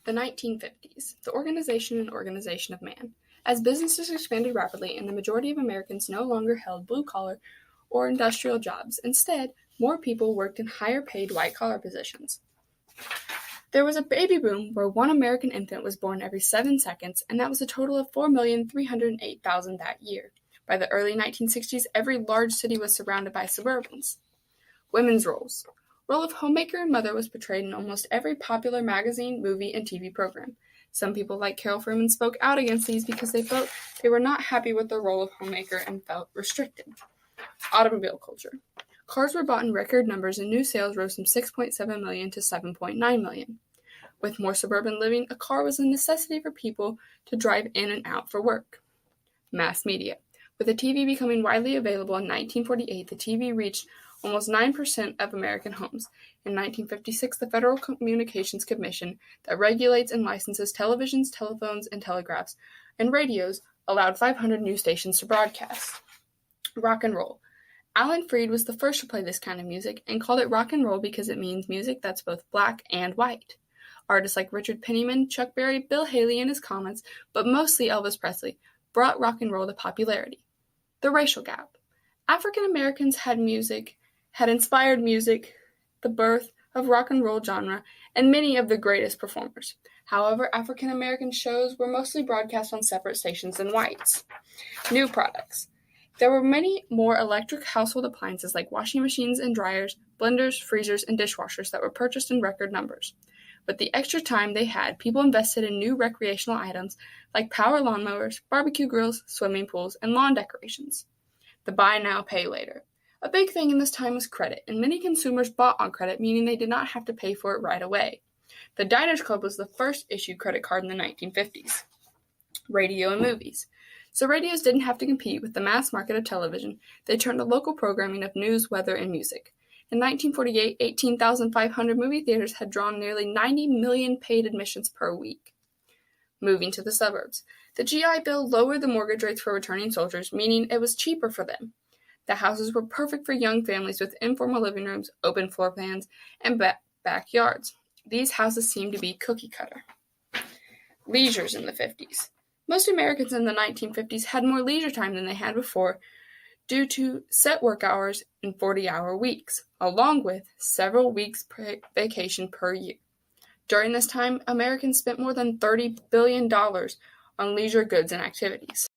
The 1950s, the organization and organization of man. As businesses expanded rapidly and the majority of Americans no longer held blue-collar or industrial jobs, instead, more people worked in higher-paid white-collar positions. There was a baby boom where one American infant was born every 7 seconds, and that was a total of 4,308,000 that year. By the early 1960s, every large city was surrounded by suburbans. Women's roles. Role of homemaker and mother was portrayed in almost every popular magazine, movie, and TV program. Some people like Carol Freeman spoke out against these because they felt they were not happy with their role of homemaker and felt restricted. Automobile culture. Cars were bought in record numbers and new sales rose from 6.7 million to 7.9 million. With more suburban living, a car was a necessity for people to drive in and out for work. Mass media. With the TV becoming widely available in 1948, the TV reached almost 9% of American homes. In 1956, the Federal Communications Commission that regulates and licenses televisions, telephones, and telegraphs, and radios allowed 500 new stations to broadcast. Rock and roll. Alan Freed was the first to play this kind of music and called it rock and roll because it means music that's both black and white. Artists like Richard Penniman, Chuck Berry, Bill Haley in his comments, but mostly Elvis Presley, brought rock and roll to popularity. The racial gap. African Americans had inspired music, the birth of rock and roll genre, and many of the greatest performers. However, African American shows were mostly broadcast on separate stations than whites. New products. There were many more electric household appliances like washing machines and dryers, blenders, freezers, and dishwashers that were purchased in record numbers. With the extra time they had, people invested in new recreational items like power lawnmowers, barbecue grills, swimming pools, and lawn decorations. The buy now, pay later. A big thing in this time was credit, and many consumers bought on credit, meaning they did not have to pay for it right away. The Diners Club was the first issued credit card in the 1950s. Radio and movies. So radios didn't have to compete with the mass market of television. They turned to local programming of news, weather, and music. In 1948, 18,500 movie theaters had drawn nearly 90 million paid admissions per week. Moving to the suburbs. The GI Bill lowered the mortgage rates for returning soldiers, meaning it was cheaper for them. The houses were perfect for young families with informal living rooms, open floor plans, and backyards. These houses seemed to be cookie-cutter. Leisures in the 50s. Most Americans in the 1950s had more leisure time than they had before due to set work hours and 40-hour weeks, along with several weeks vacation per year. During this time, Americans spent more than $30 billion on leisure goods and activities.